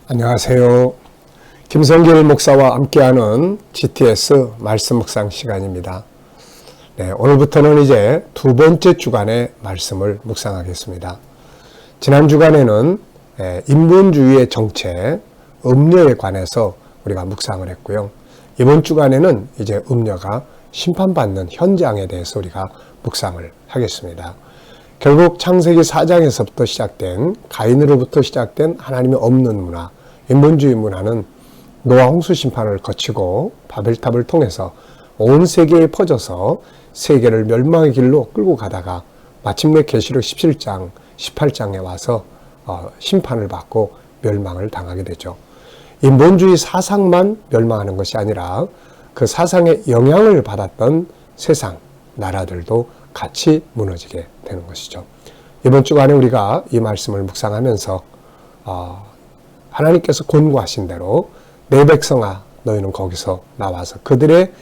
안녕하세요. 김성길 목사와 함께하는 GTS 말씀 묵상 시간입니다. 네, 오늘부터는 이제 두 번째 주간의 말씀을 묵상하겠습니다. 지난 주간에는 인본주의의 정체, 음료에 관해서 우리가 묵상을 했고요. 이번 주간에는 이제 음료가 심판받는 현장에 대해서 우리가 묵상을 하겠습니다. 결국 창세기 4장에서부터 시작된 가인으로부터 시작된 하나님이 없는 문화, 인본주의 문화는 노아 홍수 심판을 거치고 바벨탑을 통해서 온 세계에 퍼져서 세계를 멸망의 길로 끌고 가다가 마침내 계시록 17장, 18장에 와서 심판을 받고 멸망을 당하게 되죠. 인본주의 사상만 멸망하는 것이 아니라 그 사상의 영향을 받았던 세상, 나라들도 같이 무너지게 되는 것이죠. 이번 주간에 우리가 이 말씀을 묵상하면서 하나님께서 권고하신 대로 내 백성아 너희는 거기서 나와서 그들의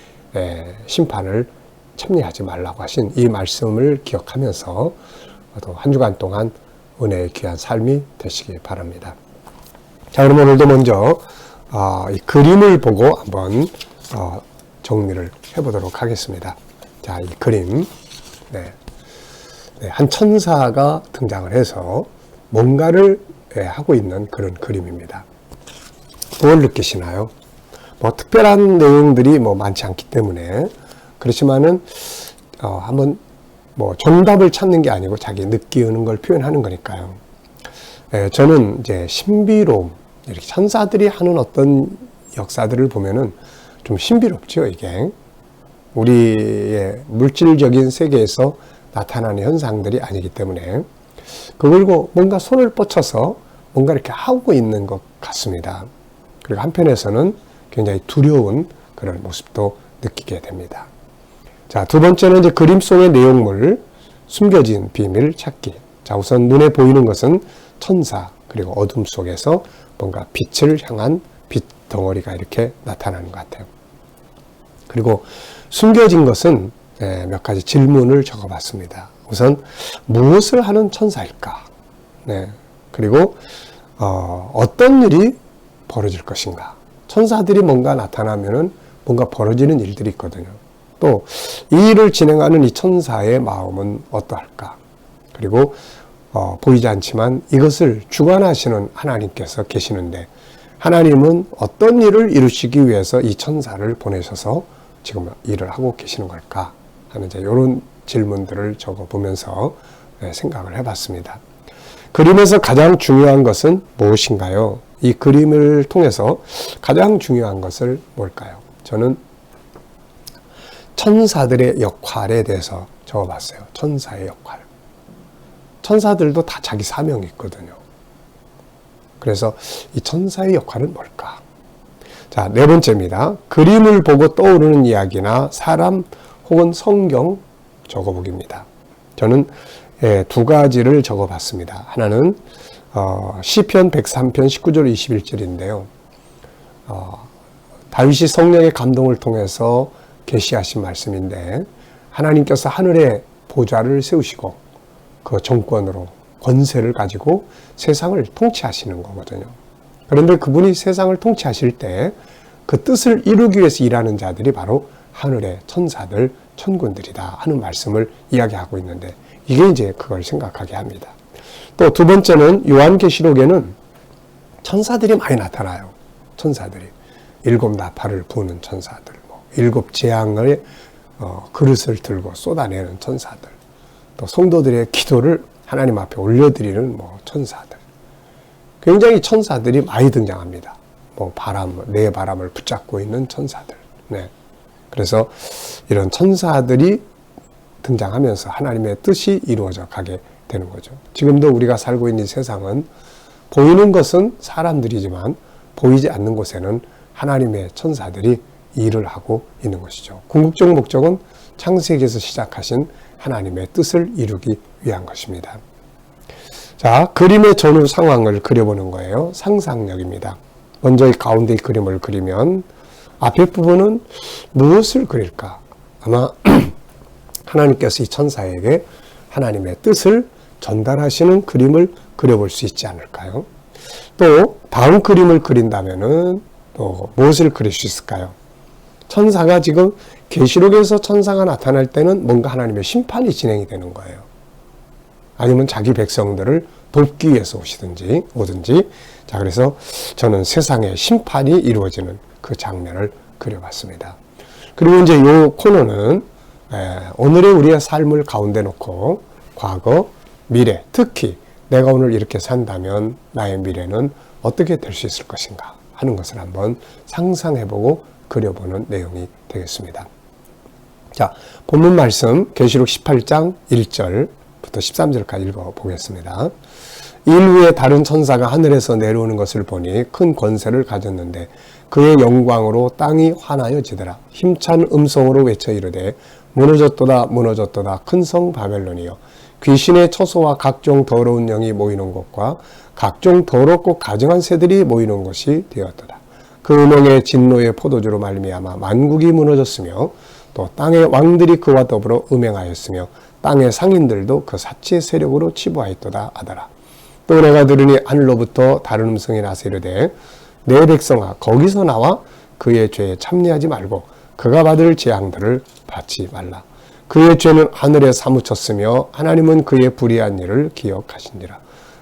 심판을 참여하지 말라고 하신 이 말씀을 기억하면서 또 한 주간 동안 은혜의 귀한 삶이 되시기 바랍니다. 자, 그럼 오늘도 먼저 이 그림을 보고 한번 정리를 해보도록 하겠습니다. 자, 이 그림, 한 천사가 등장을 해서 뭔가를 하고 있는 그런 그림입니다. 뭘 느끼시나요? 특별한 내용들이 많지 않기 때문에 그렇지만은 한번 정답을 찾는 게 아니고 자기 느끼는 걸 표현하는 거니까요. 저는 이제 신비로움, 이렇게 천사들이 하는 어떤 역사들을 보면은 좀 신비롭죠, 이게. 우리의 물질적인 세계에서 나타나는 현상들이 아니기 때문에 그걸 뭔가 손을 뻗쳐서 뭔가 이렇게 하고 있는 것 같습니다. 그리고 한편에서는 굉장히 두려운 그런 모습도 느끼게 됩니다. 자, 두 번째는 이제 그림 속의 내용물, 숨겨진 비밀 찾기. 자, 우선 눈에 보이는 것은 천사, 그리고 어둠 속에서 뭔가 빛을 향한 빛 덩어리가 이렇게 나타나는 것 같아요. 그리고 숨겨진 것은 몇 가지 질문을 적어봤습니다. 우선 무엇을 하는 천사일까? 그리고 어떤 일이 벌어질 것인가? 천사들이 뭔가 나타나면은 뭔가 벌어지는 일들이 있거든요. 또 이 일을 진행하는 이 천사의 마음은 어떠할까? 그리고 보이지 않지만 이것을 주관하시는 하나님께서 계시는데 하나님은 어떤 일을 이루시기 위해서 이 천사를 보내셔서 지금 일을 하고 계시는 걸까? 하는 이제 이런 질문들을 적어보면서 생각을 해봤습니다. 그림에서 가장 중요한 것은 무엇인가요? 이 그림을 통해서 가장 중요한 것을 뭘까요? 저는 천사들의 역할에 대해서 적어봤어요. 천사의 역할. 천사들도 다 자기 사명이 있거든요. 그래서 이 천사의 역할은 뭘까? 자, 네 번째입니다. 그림을 보고 떠오르는 이야기나 사람 혹은 성경 적어보기입니다. 저는 두 가지를 적어봤습니다. 하나는 시편 103편 19절 21절인데요. 다윗이 성령의 감동을 통해서 계시하신 말씀인데 하나님께서 하늘에 보좌를 세우시고 그 정권으로 권세를 가지고 세상을 통치하시는 거거든요. 그런데 그분이 세상을 통치하실 때 그 뜻을 이루기 위해서 일하는 자들이 바로 하늘의 천사들, 천군들이다 하는 말씀을 이야기하고 있는데 이게 이제 그걸 생각하게 합니다. 또 두 번째는 요한계시록에는 천사들이 많이 나타나요. 천사들이. 7 나팔을 부는 천사들, 7 재앙의 그릇을 들고 쏟아내는 천사들, 또 성도들의 기도를 하나님 앞에 올려드리는 천사들. 굉장히 천사들이 많이 등장합니다. 내 바람을 붙잡고 있는 천사들. 그래서 이런 천사들이 등장하면서 하나님의 뜻이 이루어져 가게 되는 거죠. 지금도 우리가 살고 있는 세상은 보이는 것은 사람들이지만 보이지 않는 곳에는 하나님의 천사들이 일을 하고 있는 것이죠. 궁극적 목적은 창세기에서 시작하신 하나님의 뜻을 이루기 위한 것입니다. 자, 그림의 전후 상황을 그려보는 거예요. 상상력입니다. 먼저 이 가운데 그림을 그리면 앞에 부분은 무엇을 그릴까? 아마 하나님께서 이 천사에게 하나님의 뜻을 전달하시는 그림을 그려볼 수 있지 않을까요? 또 다음 그림을 그린다면은 또 무엇을 그릴 수 있을까요? 천사가 지금 계시록에서 천사가 나타날 때는 뭔가 하나님의 심판이 진행이 되는 거예요. 아니면 자기 백성들을 돕기 위해서 오든지. 자, 그래서 저는 세상에 심판이 이루어지는 그 장면을 그려봤습니다. 그리고 이제 이 코너는 오늘의 우리의 삶을 가운데 놓고 과거, 미래, 특히 내가 오늘 이렇게 산다면 나의 미래는 어떻게 될 수 있을 것인가 하는 것을 한번 상상해보고 그려보는 내용이 되겠습니다. 자, 본문 말씀 계시록 18장 1절부터 13절까지 읽어보겠습니다. 일 후에 다른 천사가 하늘에서 내려오는 것을 보니 큰 권세를 가졌는데 그의 영광으로 땅이 환하여지더라. 힘찬 음성으로 외쳐 이르되 무너졌도다 무너졌도다 큰 성 바벨론이여 귀신의 처소와 각종 더러운 영이 모이는 곳과 각종 더럽고 가증한 새들이 모이는 곳이 되었도다. 그 음행의 진노의 포도주로 말미암아 만국이 무너졌으며 또 땅의 왕들이 그와 더불어 음행하였으며 땅의 상인들도 그 사치의 세력으로 치부하였도다 하더라. 또 내가 들으니 하늘로부터 다른 음성이 나서 이르되 내 백성아 거기서 나와 그의 죄에 참여하지 말고 그가 받을 재앙들을 받지 말라. 그의 죄는 하늘에 사무쳤으며 하나님은 그의 불의한 일을 기억하시니라.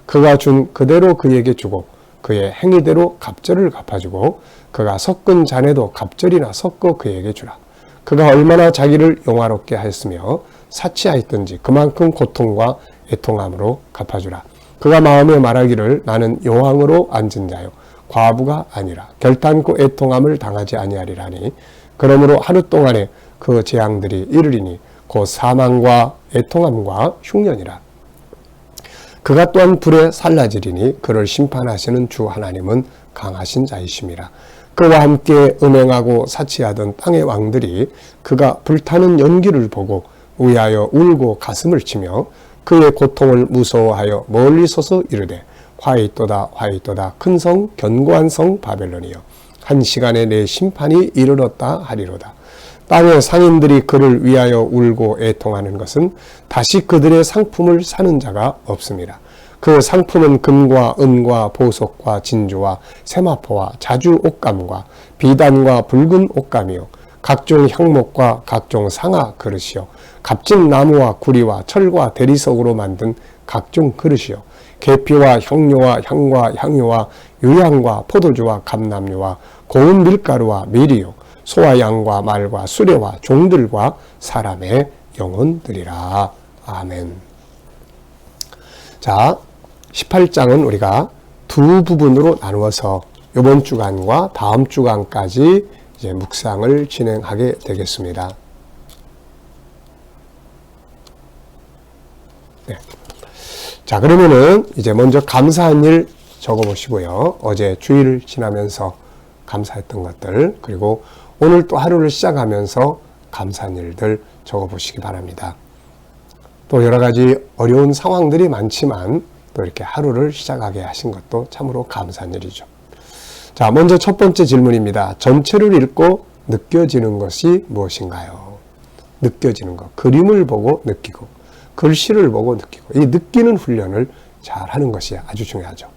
그가 준 그대로 그에게 주고 그의 행위대로 갑절을 갚아주고 그가 섞은 잔에도 갑절이나 섞어 그에게 주라. 그가 얼마나 자기를 영화롭게 하였으며 사치하였든지 그만큼 고통과 애통함으로 갚아주라. 그가 마음에 말하기를 나는 여왕으로 앉은 자요 과부가 아니라 결단코 애통함을 당하지 아니하리라니. 그러므로 하루 동안에 그 재앙들이 이르리니 곧 사망과 애통함과 흉년이라. 그가 또한 불에 살라지리니 그를 심판하시는 주 하나님은 강하신 자이심이라. 그와 함께 음행하고 사치하던 땅의 왕들이 그가 불타는 연기를 보고 위하여 울고 가슴을 치며 그의 고통을 무서워하여 멀리 서서 이르되 화이또다 화이또다 큰 성 견고한 성 바벨론이여 한 시간에 내 심판이 이르렀다 하리로다. 땅의 상인들이 그를 위하여 울고 애통하는 것은 다시 그들의 상품을 사는 자가 없습니다. 그 상품은 금과 은과 보석과 진주와 세마포와 자주 옷감과 비단과 붉은 옷감이요 각종 향목과 각종 상아 그릇이요 값진 나무와 구리와 철과 대리석으로 만든 각종 그릇이요 계피와 향료와 향과 향유와 유향과 포도주와 감람유와 고운 밀가루와 밀이요 소와 양과 말과 수레와 종들과 사람의 영혼들이라. 아멘. 자, 18장은 우리가 두 부분으로 나누어서 이번 주간과 다음 주간까지 이제 묵상을 진행하게 되겠습니다. 네. 자, 그러면은 이제 먼저 감사한 일 적어 보시고요. 어제 주일을 지나면서 감사했던 것들, 그리고 오늘 또 하루를 시작하면서 감사한 일들 적어 보시기 바랍니다. 또 여러 가지 어려운 상황들이 많지만 또 이렇게 하루를 시작하게 하신 것도 참으로 감사한 일이죠. 자, 먼저 첫 번째 질문입니다. 전체를 읽고 느껴지는 것이 무엇인가요? 느껴지는 것. 그림을 보고 느끼고, 글씨를 보고 느끼고, 이 느끼는 훈련을 잘 하는 것이 아주 중요하죠.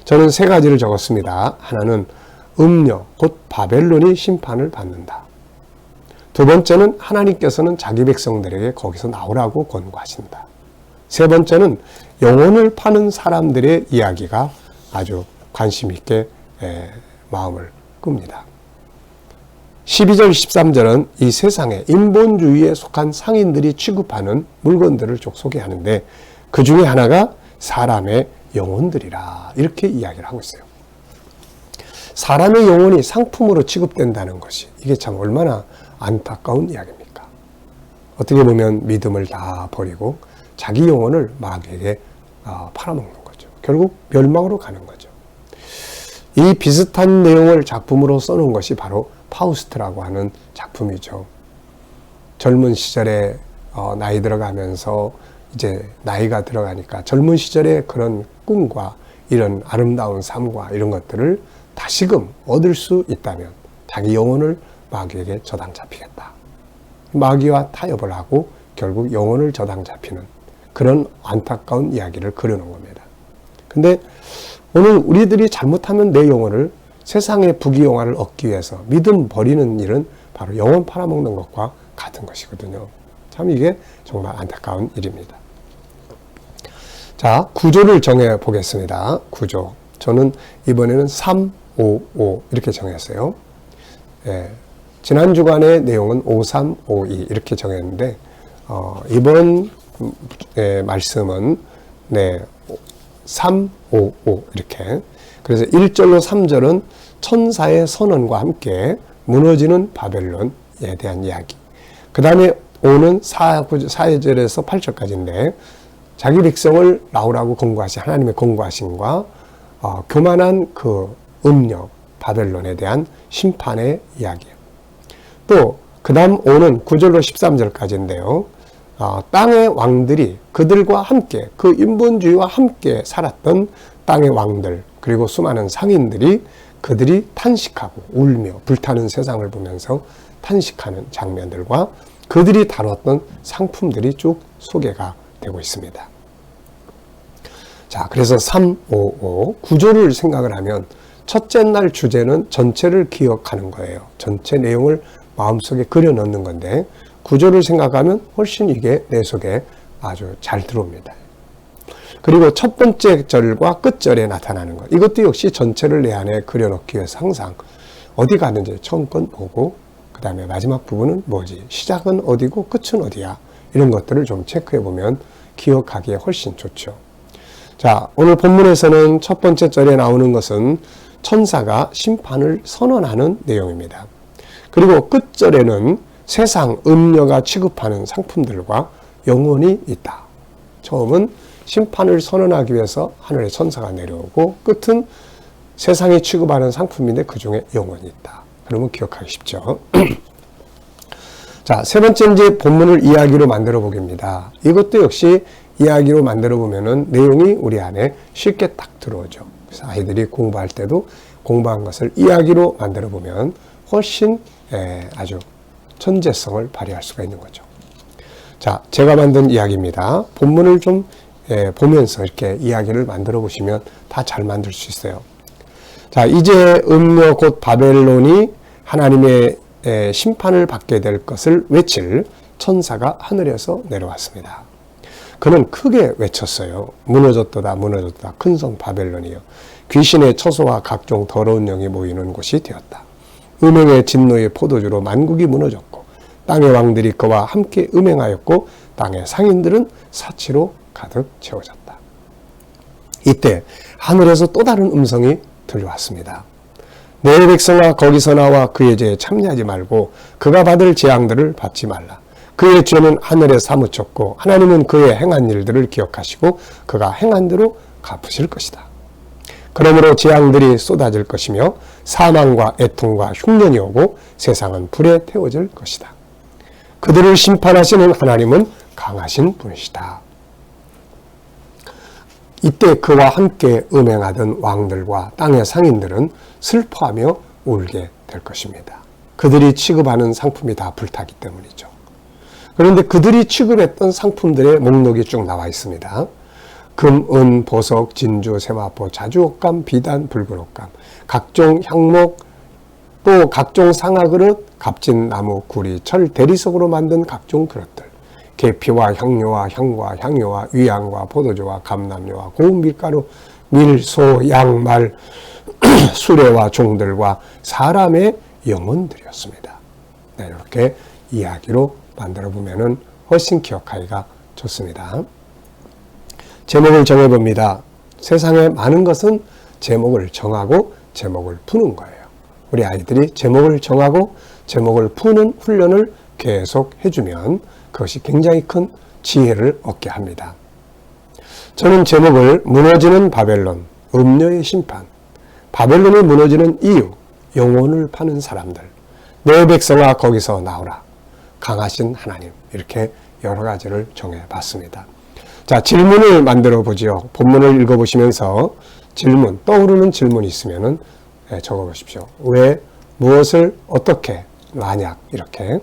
저는 세 가지를 적었습니다. 하나는 음녀, 곧 바벨론이 심판을 받는다. 두 번째는 하나님께서는 자기 백성들에게 거기서 나오라고 권고하신다. 세 번째는 영혼을 파는 사람들의 이야기가 아주 관심 있게 마음을 끕니다. 12절 13절은 이 세상에 인본주의에 속한 상인들이 취급하는 물건들을 쭉 소개하는데 그 중에 하나가 사람의 영혼들이라 이렇게 이야기를 하고 있어요. 사람의 영혼이 상품으로 취급된다는 것이 이게 참 얼마나 안타까운 이야기입니까? 어떻게 보면 믿음을 다 버리고 자기 영혼을 마귀에게 팔아먹는 거죠. 결국 멸망으로 가는 거죠. 이 비슷한 내용을 작품으로 써놓은 것이 바로 파우스트라고 하는 작품이죠. 젊은 시절에 나이 들어가면서 이제 나이가 들어가니까 젊은 시절의 그런 꿈과 이런 아름다운 삶과 이런 것들을 다시금 얻을 수 있다면 자기 영혼을 마귀에게 저당 잡히겠다. 마귀와 타협을 하고 결국 영혼을 저당 잡히는 그런 안타까운 이야기를 그려놓은 겁니다. 근데 오늘 우리들이 잘못하면 내 영혼을 세상의 부귀영화를 얻기 위해서 믿음 버리는 일은 바로 영혼 팔아먹는 것과 같은 것이거든요. 참 이게 정말 안타까운 일입니다. 자, 구조를 정해 보겠습니다. 구조. 저는 이번에는 3, 5, 5 이렇게 정했어요. 예, 지난 주간의 내용은 5, 3, 5, 2 이렇게 정했는데 이번 말씀은 3, 5, 5 이렇게. 그래서 1절로 3절은 천사의 선언과 함께 무너지는 바벨론에 대한 이야기. 그 다음에 5는 4절에서 8절까지인데 자기 백성을 나오라고 권고하신 하나님의 권고하심과 교만한 그 음녀 바벨론에 대한 심판의 이야기예요. 또 그 다음 5는 9절로 13절까지인데요. 땅의 왕들이 그들과 함께 그 인본주의와 함께 살았던 땅의 왕들 그리고 수많은 상인들이 그들이 탄식하고 울며 불타는 세상을 보면서 탄식하는 장면들과 그들이 다뤘던 상품들이 쭉 소개가 되고 있습니다. 자, 그래서 3, 5, 5 구조를 생각을 하면 첫째 날 주제는 전체를 기억하는 거예요. 전체 내용을 마음속에 그려 넣는 건데 구조를 생각하면 훨씬 이게 내 속에 아주 잘 들어옵니다. 그리고 첫 번째 절과 끝절에 나타나는 것. 이것도 역시 전체를 내 안에 그려놓기 위해서 항상 어디 가는지 처음 건 뭐고 그 다음에 마지막 부분은 뭐지? 시작은 어디고 끝은 어디야? 이런 것들을 좀 체크해 보면 기억하기에 훨씬 좋죠. 자, 오늘 본문에서는 첫 번째 절에 나오는 것은 천사가 심판을 선언하는 내용입니다. 그리고 끝절에는 세상 음녀가 취급하는 상품들과 영혼이 있다. 처음은 심판을 선언하기 위해서 하늘의 천사가 내려오고 끝은 세상이 취급하는 상품인데 그 중에 영혼이 있다. 그러면 기억하기 쉽죠. 자, 세 번째 이제 본문을 이야기로 만들어 보겠습니다. 이것도 역시 이야기로 만들어 보면은 내용이 우리 안에 쉽게 딱 들어오죠. 그래서 아이들이 공부할 때도 공부한 것을 이야기로 만들어 보면 훨씬 아주 천재성을 발휘할 수가 있는 거죠. 자, 제가 만든 이야기입니다. 본문을 좀 보면서 이렇게 이야기를 만들어 보시면 다 잘 만들 수 있어요. 자, 이제 음녀 곧 바벨론이 하나님의 심판을 받게 될 것을 외칠 천사가 하늘에서 내려왔습니다. 그는 크게 외쳤어요. 무너졌도다 무너졌도다 큰 성 바벨론이여 귀신의 처소와 각종 더러운 영이 모이는 곳이 되었다. 음행의 진노의 포도주로 만국이 무너졌고 땅의 왕들이 그와 함께 음행하였고 땅의 상인들은 사치로 가득 채워졌다. 이때 하늘에서 또 다른 음성이 들려왔습니다. 내 백성아 거기서 나와 그의 죄에 참여하지 말고 그가 받을 재앙들을 받지 말라. 그의 죄는 하늘에 사무쳤고 하나님은 그의 행한 일들을 기억하시고 그가 행한 대로 갚으실 것이다. 그러므로 재앙들이 쏟아질 것이며 사망과 애통과 흉년이 오고 세상은 불에 태워질 것이다. 그들을 심판하시는 하나님은 강하신 분이시다. 이때 그와 함께 음행하던 왕들과 땅의 상인들은 슬퍼하며 울게 될 것입니다. 그들이 취급하는 상품이 다 불타기 때문이죠. 그런데 그들이 취급했던 상품들의 목록이 쭉 나와 있습니다. 금, 은, 보석, 진주, 세마포, 자주옷감, 비단, 붉은 옷감, 각종 향목, 또 각종 상아그릇, 값진 나무, 구리, 철, 대리석으로 만든 각종 그릇들, 계피와 향료와 향과 향료와 위향과 포도주와 감람료와 고운 밀가루, 밀, 소, 양, 말, 수레와 종들과 사람의 영혼들이었습니다. 네, 이렇게 이야기로 만들어 보면은 훨씬 기억하기가 좋습니다. 제목을 정해봅니다. 세상에 많은 것은 제목을 정하고 제목을 푸는 거예요. 우리 아이들이 제목을 정하고 제목을 푸는 훈련을 계속 해주면 그것이 굉장히 큰 지혜를 얻게 합니다. 저는 제목을 무너지는 바벨론, 음녀의 심판, 바벨론이 무너지는 이유, 영혼을 파는 사람들, 내 백성아 거기서 나오라, 강하신 하나님, 이렇게 여러 가지를 정해봤습니다. 자, 질문을 만들어 보죠. 본문을 읽어보시면서 질문, 떠오르는 질문이 있으면 적어보십시오. 왜, 무엇을, 어떻게, 만약, 이렇게.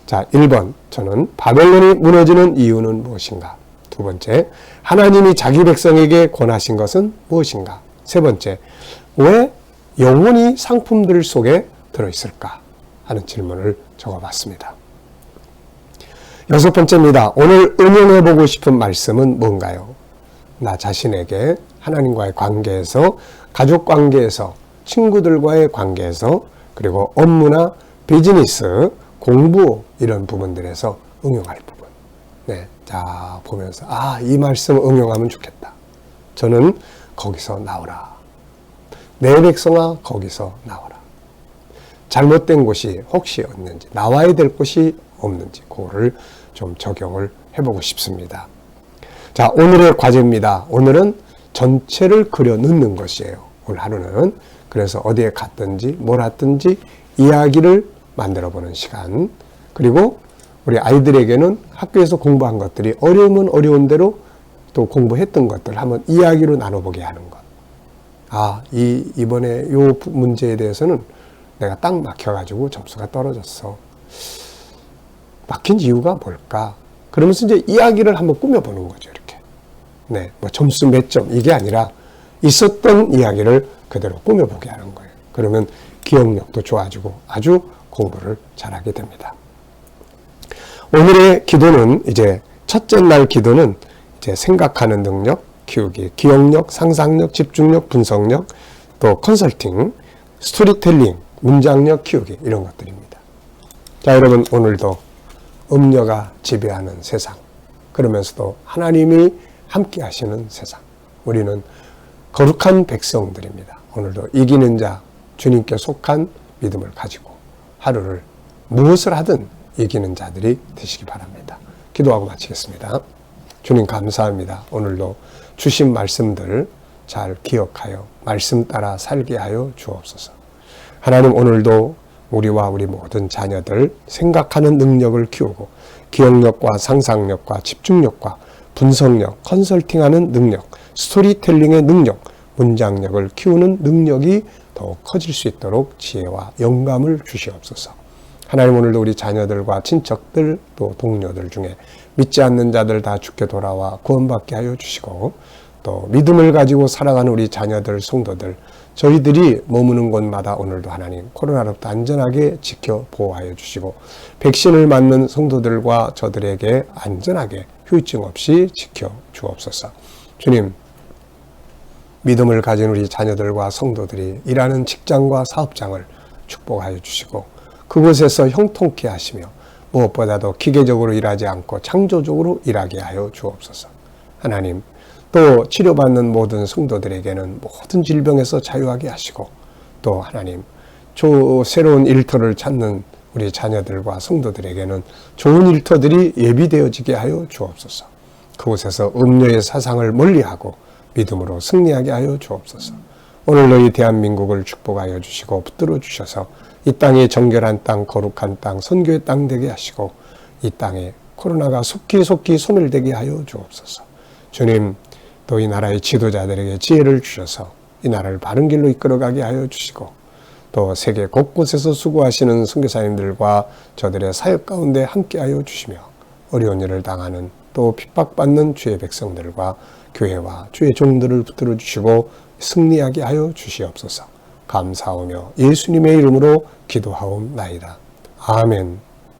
자, 1번, 저는 바벨론이 무너지는 이유는 무엇인가? 두 번째, 하나님이 자기 백성에게 권하신 것은 무엇인가? 세 번째, 왜 영혼이 상품들 속에 들어있을까 하는 질문을 적어봤습니다. 여섯 번째입니다. 오늘 응용해보고 싶은 말씀은 뭔가요? 나 자신에게 하나님과의 관계에서, 가족 관계에서, 친구들과의 관계에서, 그리고 업무나 비즈니스, 공부 이런 부분들에서 응용할 부분. 네, 자 보면서 이 말씀 응용하면 좋겠다. 저는 거기서 나오라. 내 백성아 거기서 나오라. 잘못된 곳이 혹시 없는지, 나와야 될 곳이 없는지 그거를 좀 적용을 해보고 싶습니다. 자, 오늘의 과제입니다. 오늘은 전체를 그려 넣는 것이에요. 오늘 하루는. 그래서 어디에 갔든지 뭘 하든지 이야기를 만들어 보는 시간. 그리고 우리 아이들에게는 학교에서 공부한 것들이 어려우면 어려운 대로 또 공부했던 것들 한번 이야기로 나눠보게 하는 것. 이번에 요 문제에 대해서는 내가 딱 막혀가지고 점수가 떨어졌어. 막힌 이유가 뭘까? 그러면서 이제 이야기를 한번 꾸며보는 거죠, 이렇게. 네, 뭐 점수 몇 점, 이게 아니라 있었던 이야기를 그대로 꾸며보게 하는 거예요. 그러면 기억력도 좋아지고 아주 공부를 잘하게 됩니다. 오늘의 기도는 이제 첫째 날 기도는 이제 생각하는 능력 키우기, 기억력, 상상력, 집중력, 분석력, 또 컨설팅, 스토리텔링, 문장력 키우기 이런 것들입니다. 자, 여러분 오늘도 음녀가 지배하는 세상, 그러면서도 하나님이 함께 하시는 세상, 우리는 거룩한 백성들입니다. 오늘도 이기는 자, 주님께 속한 믿음을 가지고 하루를 무엇을 하든 이기는 자들이 되시기 바랍니다. 기도하고 마치겠습니다. 주님 감사합니다. 오늘도 주신 말씀들 잘 기억하여 말씀 따라 살게 하여 주옵소서. 하나님 오늘도 우리와 우리 모든 자녀들 생각하는 능력을 키우고 기억력과 상상력과 집중력과 분석력, 컨설팅하는 능력, 스토리텔링의 능력, 문장력을 키우는 능력이 더욱 커질 수 있도록 지혜와 영감을 주시옵소서. 하나님 오늘도 우리 자녀들과 친척들 또 동료들 중에 믿지 않는 자들 다 주께 돌아와 구원받게 하여 주시고 또 믿음을 가지고 살아가는 우리 자녀들, 성도들 저희들이 머무는 곳마다 오늘도 하나님 코로나로부터 안전하게 지켜 보호하여 주시고 백신을 맞는 성도들과 저들에게 안전하게 후유증 없이 지켜 주옵소서. 주님, 믿음을 가진 우리 자녀들과 성도들이 일하는 직장과 사업장을 축복하여 주시고 그곳에서 형통케 하시며 무엇보다도 기계적으로 일하지 않고 창조적으로 일하게 하여 주옵소서. 하나님, 또 치료받는 모든 성도들에게는 모든 질병에서 자유하게 하시고 또 하나님, 새로운 일터를 찾는 우리 자녀들과 성도들에게는 좋은 일터들이 예비되어지게 하여 주옵소서. 그곳에서 음료의 사상을 멀리하고 믿음으로 승리하게 하여 주옵소서. 오늘 너희 대한민국을 축복하여 주시고 붙들어 주셔서 이 땅이 정결한 땅, 거룩한 땅, 선교의 땅 되게 하시고 이 땅에 코로나가 속히 손을 대게 하여 주옵소서. 주님, 또 이 나라의 지도자들에게 지혜를 주셔서 이 나라를 바른 길로 이끌어가게 하여 주시고 또 세계 곳곳에서 수고하시는 선교사님들과 저들의 사역 가운데 함께하여 주시며 어려운 일을 당하는 또 핍박받는 주의 백성들과 교회와 주의 종들을 붙들어 주시고 승리하게 하여 주시옵소서. 감사하며 예수님의 이름으로 기도하옵나이다. 아멘.